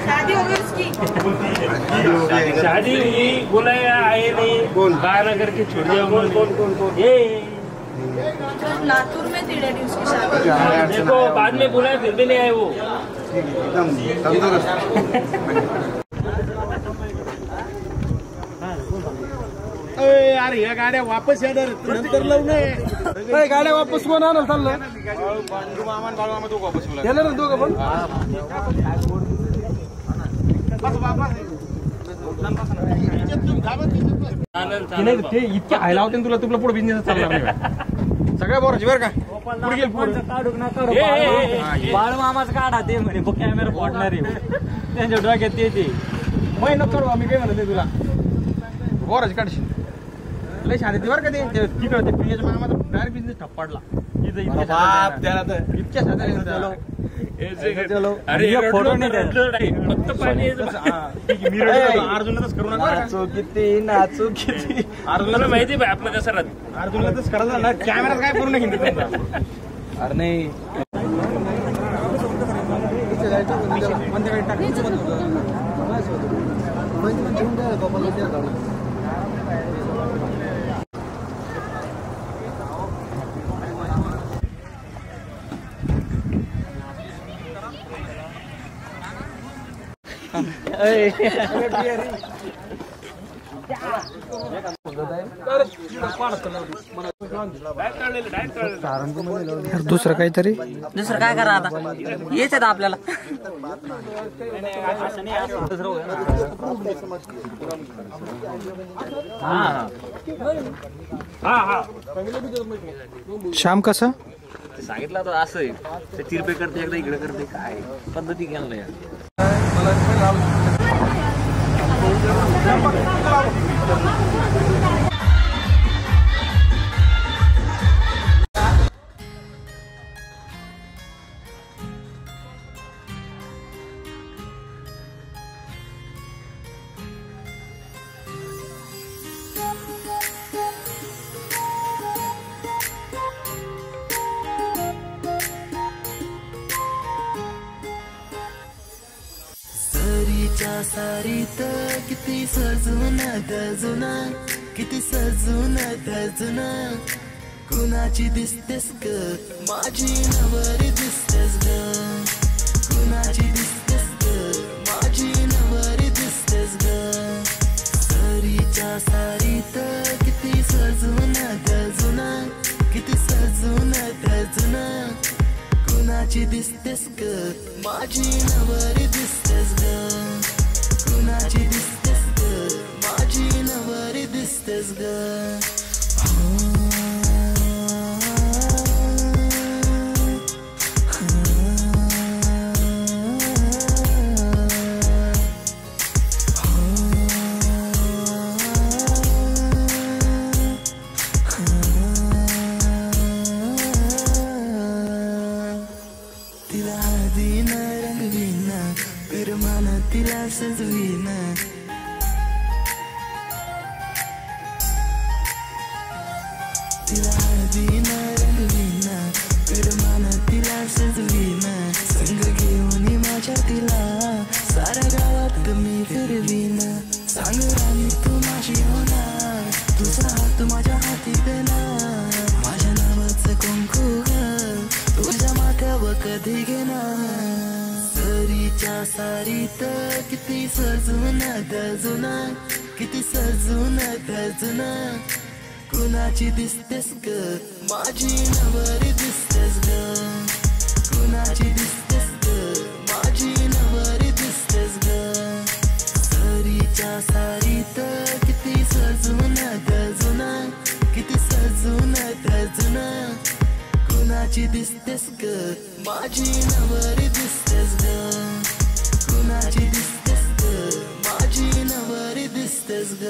शादी हो गई उसकी। शादी हुई, बुलाया आए नहीं, गाना करके छोड़ दिया। कौन ये लातूर में थी डैडी उसकी शादी। देखो बाद में बुलाया फिर भी नहीं आए वो। एकदम तंदुरुस्त। यार या गाड्या वापस येणार नंतर लावून गाड्या वापस कोण आणलं चाललं गेलं ना दोघं पण ते इतके हायला होते तुला तुला पुढे बिझनेस चालणार नाही सगळ्या बोराची बरं का पुढे गेल बाळ मामाच काढा ते म्हणे कॅमेरा फोडणार आहे त्यांच्या डोक्यात ते महिन्यात काढू आम्ही काय म्हणत तुला बोराची काढशील लय शाळेत बरं का ते तिकडं ते पिण्याच्या मामाचा डायरेक्ट बिझनेस ठप्प पडला इतक्या अरे फोटो नाही फक्त पाणी अर्जुनच करू नका नाचू किती अर्जुनला माहिती आहे आपलं कसं राहत अर्जुनला तच करायचं ना कॅमेरा काय करू नये अरे नाही दुसरं काहीतरी दुसरं काय करा आता हेच आहे आपल्याला श्याम कसं सांगितलं तर असं आहे तिरपे करते एकदा इकडे करते काय पद्धती केलं यार सारीत किती सजून गजुना किती सजून गजुना कुणाची दिसतेस ग माझी नवरी दिसतेस ग कुणाची दिसतेस ग माझी नवरी दिसतेस ग सरीच्या सारीत किती सजून गजुना किती सजून गजुना कुणाची दिसतेस ग माझी नवरी दिसतेस ग कुणाची दिसतेस ग माझी नवरी दिसतेस ग तिला हळदीन रंगवीन पिरमान तिला सजवीन तिला हळदीन रंगवीन पिरमान तिला सजवीन संग घेऊन माझ्या तिला साऱ्या गावात मी फिरवीन सांग राणी तू माझी होणार तुझा हात माझ्या हाती देणार माझ्या नावाचं कुंकू तुझ्या माथ्यावर कधी घेणार सरीच्या सारीत किती सजून गजुना किती सजून गजुना कुणाची दिसतेस ग माझी नवरी दिसतेस ग कुणाची दिसतेस ग माझी नवरी दिसतेस ग सरीच्या सारीत किती सजून गजुना किती सजून गजुना कुणाची दिसतेस ग माझी नवरी दिसतेस ग कुणाची दिसतेस ग माझी नवरी दिसतेस ग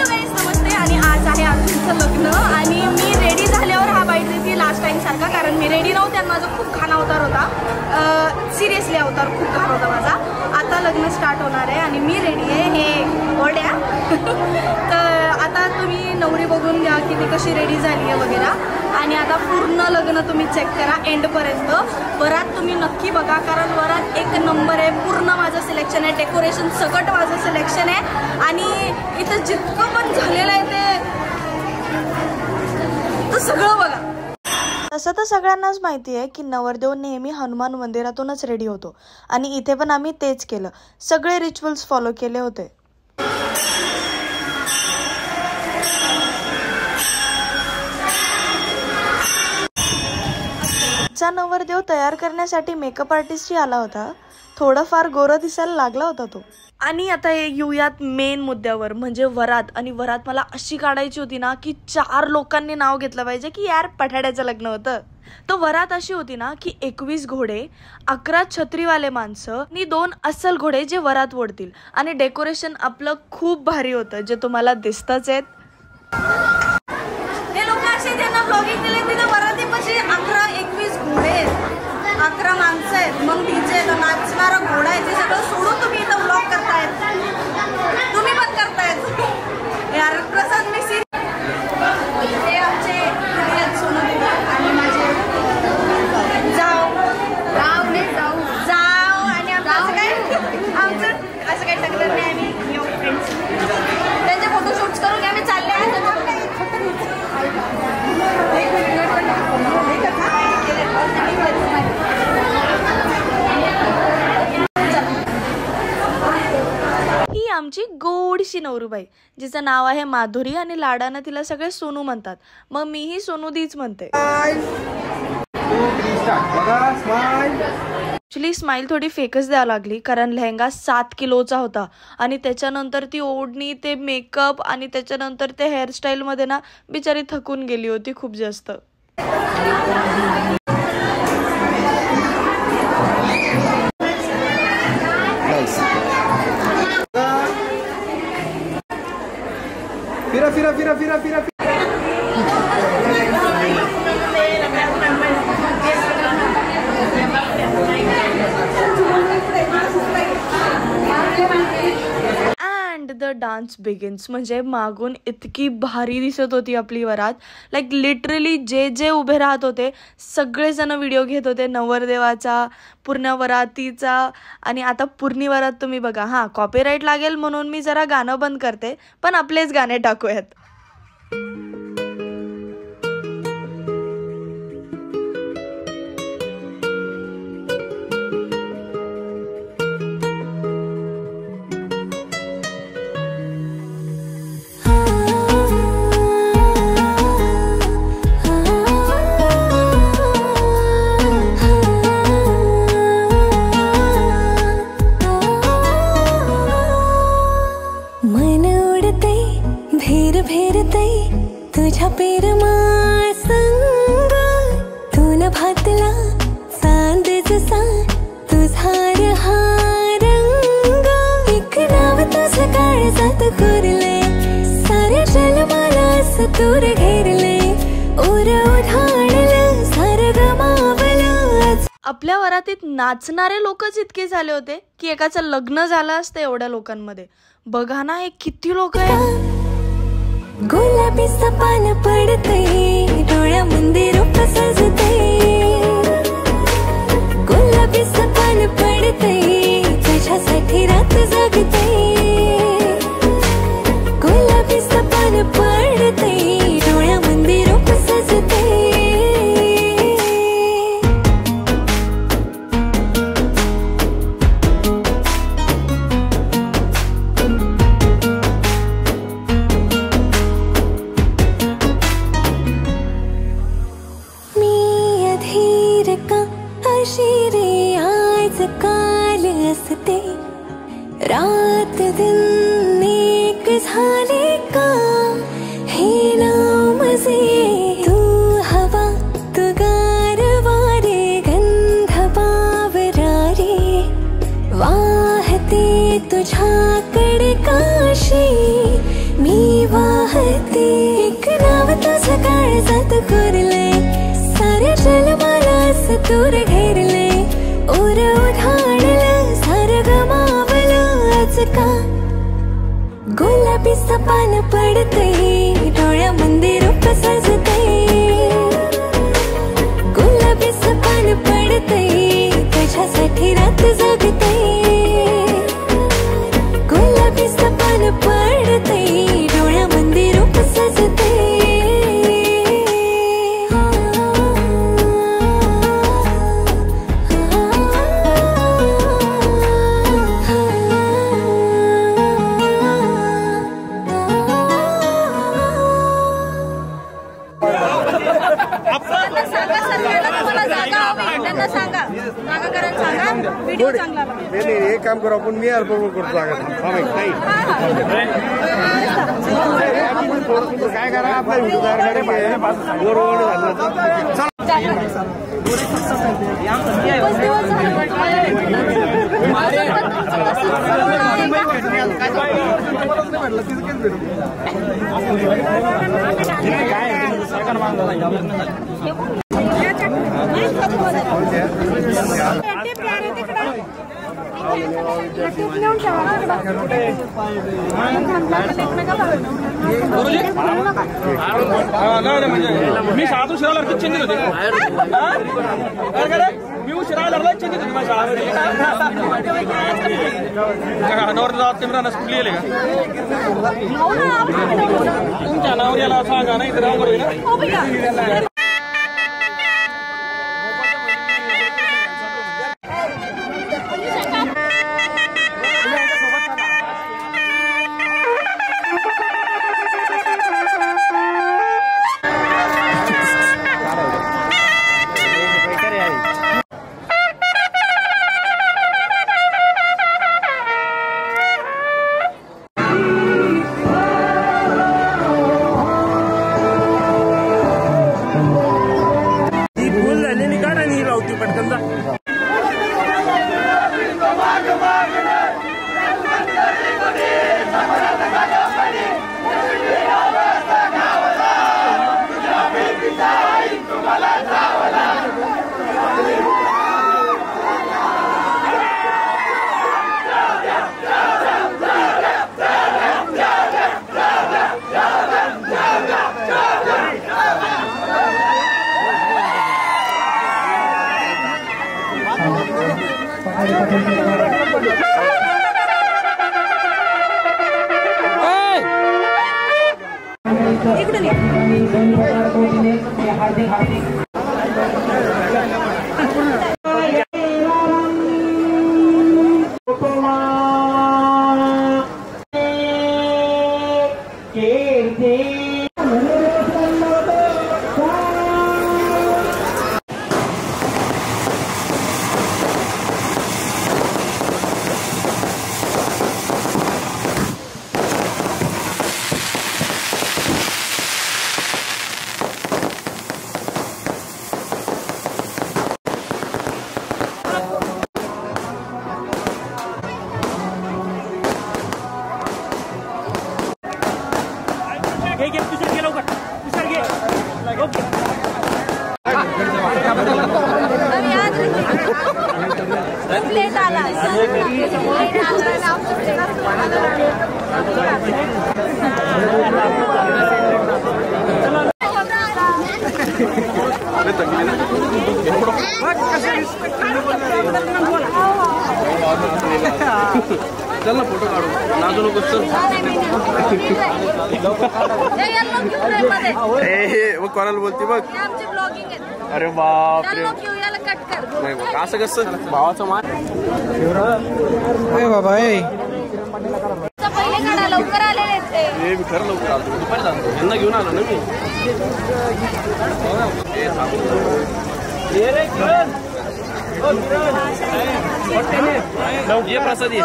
गाईज, नमस्ते. आणि आज आहे आमचं लग्न आणि मी रेडी झाल्यावर हा बाईट देते लास्ट टाइम सारखा, कारण मी रेडी नव्हते आणि माझा खूप घाण अवतार होता. सिरियसली अवतार खूप घाण होता माझा. आता लग्न स्टार्ट होणार आहे आणि मी रेडी आहे. हे ओढ्या तर आता तुम्ही नवरी बघून घ्या की ती कशी रेडी झाली आहे वगैरे. आणि आता पूर्ण लग्न तुम्ही चेक करा एंडपर्यंत. वरात तुम्ही नक्की बघा, कारण वरात एक नंबर आहे. पूर्ण माझं सिलेक्शन आहे, डेकोरेशन सकट माझं सिलेक्शन आहे. आणि इथं जितकं पण झालेलं आहे ते सगळं बघा. तसं तर सगळ्यांनाच माहिती आहे की नवरदेव नेहमी हनुमान मंदिरातूनच रेडी होतो आणि इथे पण आम्ही तेच केलं. सगळे रिच्युअल्स फॉलो केले होते. चा नवरदेव तयार करण्यासाठी मेकअप आर्टिस्टही आला होता. थोडंफार गोरं दिसायला लागला होता तो. आणि आता येऊयात मेन मुद्द्यावर, म्हणजे वरात. आणि वरात मला अशी काढायची होती ना की 4 लोकांनी नाव घेतलं पाहिजे की यार पठाड्याचं लग्न होतं. तर वरात अशी होती ना की 21 घोडे, 11 छत्रीवाले माणसं आणि 2 अस्सल घोडे जे वरात ओढतील. आणि डेकोरेशन आपलं खूप भारी होतं, जे तुम्हाला दिसतच आहेत. हे लोक असे त्यांना ब्लॉगिंग दिले, तिथं वरातीपाशी 11-21 घोडे आहेत, 11 माणसं आहेत, मग डीजे नाचणारा घोडा आहे. ते सगळं सोडून तुम्ही इथं ब्लॉग करतायत. तुम्ही पण करतायत यार. प्रसाद मिसी हे आमचे सोनू आणि माझे जाऊ आणि आमचं असं काही टकलं नाही. आम्ही फ्रेंड्स त्यांचे फोटोशूट्स करून आम्ही चालले आहे. ही आमची गोडशी नवरूबाई, जिचं नाव आहे माधुरी आणि लाडानं तिला सगळे सोनू म्हणतात. मग मीही सोनू दीच म्हणते. ॲक्च्युली स्माईल थोडी फेकच द्यावं लागली, कारण लेहंगा 7 किलोचा होता. आणि त्याच्यानंतर ती ओढणी, ते मेकअप आणि त्याच्यानंतर ते हेअरस्टाईलमध्ये ना बिचारी थकून गेली होती खूप जास्त. फिरा फिरा फिरा फिरा फिरा. And the dance begins. म्हणजे मागून इतकी भारी दिसत होती आपली वरात. लाईक लिटरली जे जे उभे राहत होते सगळेजण व्हिडिओ घेत होते नवरदेवाचा, पूर्ण वरातीचा. आणि आता पूर्ण वरात तुम्ही बघा. हां, कॉपीराईट लागेल म्हणून मी जरा गाणं बंद करते, पण आपलेच गाणे टाकूयात. तुझ्या पेरमा संग तू न भातला चांद जसा तुझा हा रंग. एक नाव तुझं काळजात कोरले, सारे जन्माला सतूर घेरले, ओर ओढाणलं सारं गमावलं. आपल्या वरातीत नाचणारे लोकच इतके झाले होते की एकाचं लग्न झालं असतं एवढ्या लोकांमध्ये. बघा ना हे किती लोक आहेत. गुलाबी सपान पडते डोळ्यामध्ये रूप सजते, गुलाबी सपान पडते तुझ्यासाठी रात जगते, गुलाबी सपान पडते डोळ्यामध्ये रूप सजते. शिरे आज काल असते, रात दिन एक झाले का हे नाव मजे. तू हवा तू गार तूर घेरले ओर उधाणलं सार गमावलं आज का गुलाबी सपान पडते डोळ्यामध्ये रूप सजते गुलाबी सपान पडते तुझ्यासाठी रात जगते गुलाबी सपान पडते डोळ्यामध्ये रूप सजते व्हिडिओ चांगला नाही एक काम करू आपण मी अर्पण करतो काय करा आपला व्हिडिओ तयार मी शाळा उशिरा लागतो चिंतित होते मी उशिरा लागला चिंतित होते माझ्या शाळा नवऱ्याला तिमराना स्कूल येले का तुमच्या नवऱ्याला सांगा नाही तर अवघड होईल ना चल ना फोटो काढू नाजू नको चल मग कोणाला बोलते बघ अरे बाप रे नाही बघ असं कसं भावाचं मान बाबा लवकर आलेले मी खरं लवकर आलो दुपारी जातो यांना घेऊन आलो ना मी ये प्रसाद ये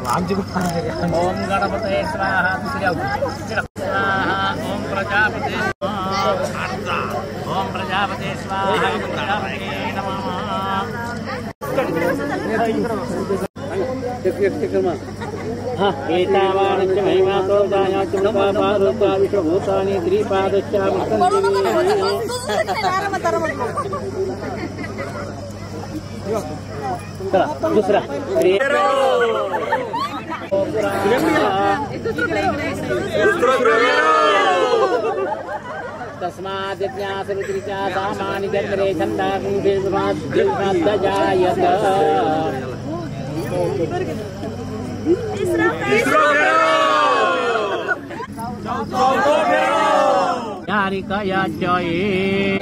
आमची ओम गणपते स्वाहा दुसरी ओम प्रजापते ओम प्रजापते स्वाहा प्रजापते नमः एतावानश्च महिमातो जायाचुपापादोत्वा विश्वभूतानि चला दुसरा तस्मात् ज्ञासरुचिचा सामानि जन्मरे छन्दाकुंभेषमाद्यजायत यारिकया च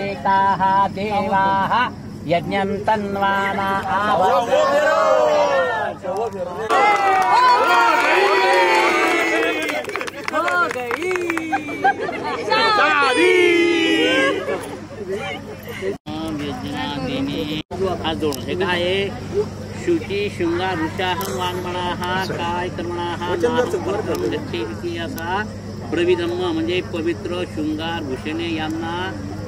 एताः देवाः यज्ञं तन्वाना आज जोड हे काय शुची शृंगार ऋषाहं वाङ्मणाः काय कर्मणाः असा प्रविधम्म म्हणजे पवित्र शृंगार भूषणे यांना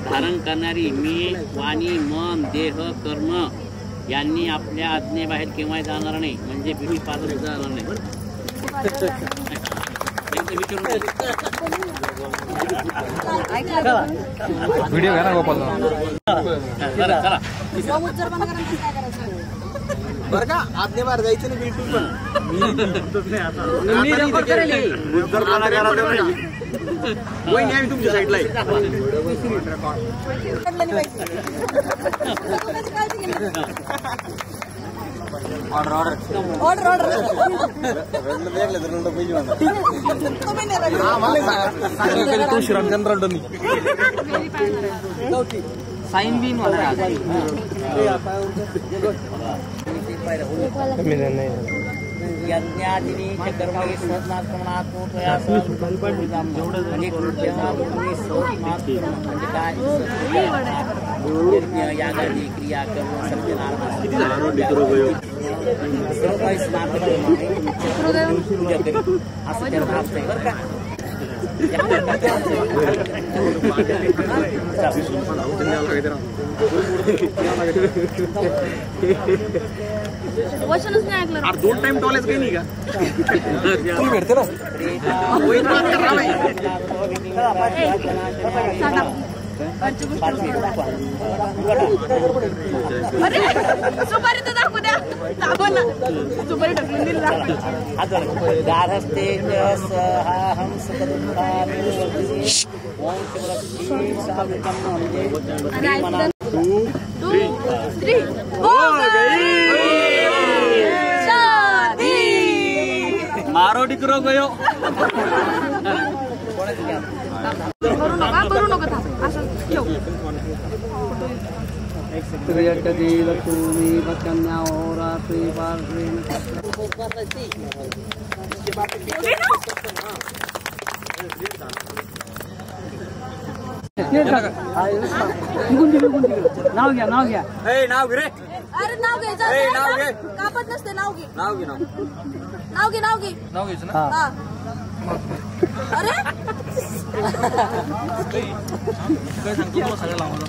धारण करणारी मी वाणी मन देह कर्म यांनी आपल्या आज्ञेबाहेर केव्हाही जाणार नाही म्हणजे बिडी पादर जाणार नाही. व्हिडिओ घ्या ना गोपाल बरं का आज्ञेबाहेर जायचं नाही बिलकुल पण आम्ही तुमच्या साईडला तो श्रीरामचंद्र साइन बिन वाला यज्ञादिनी कर्मणि सहस्रात्मनात्मो अनेक यज्ञ यागादी क्रिया कर्म वचनच नाही ऐकलं. 2 टाइम टॉलेज काही नाही का तुम्ही भेटते ना अरे सुपारी तर दाखवू द्या. दाखव ना सुपारी ढकलून दिली. मारो डिकरो गयो करू नका थांब असं ठेव. नाव घ्या नाव घ्या. नाव घे रे. अरे नाव घ्यायचं कापत नसते. नाव घे नाव घे नाव घे नाव घे नाव घ्यायचं ना. अरे काय सांगतो तुला सगळं लावलं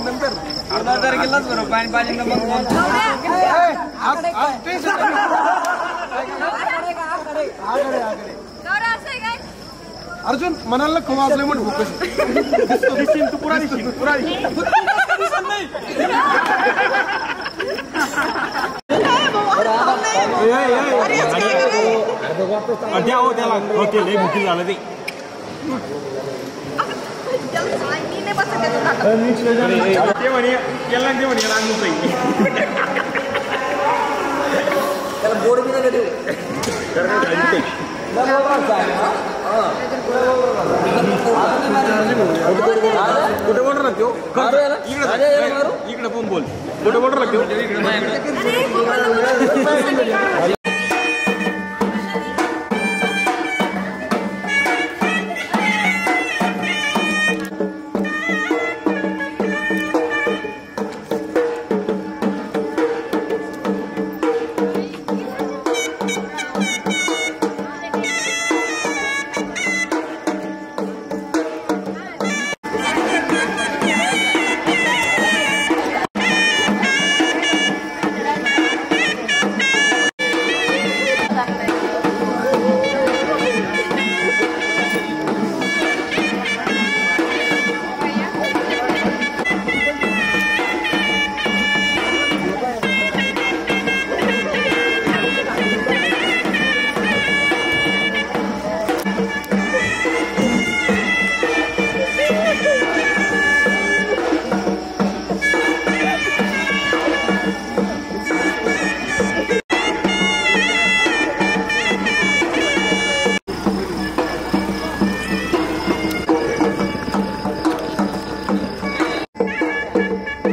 नंतर अर्धा तारखेलाच बरोबर पाणी पाहिजे ना मग अर्जुन म्हणाल खवा असले म्हणून भूक तू पुरा दिसशील पुरा द्या हो त्याला ओके लय भुकी झालं ते म्हणे केला ते म्हणे लागून पाहिजे त्याला बोर्ड बी नाही कुठे बोर्डर लागतो इकडे पण बोल कुठे बोर्डर लागतो आहे.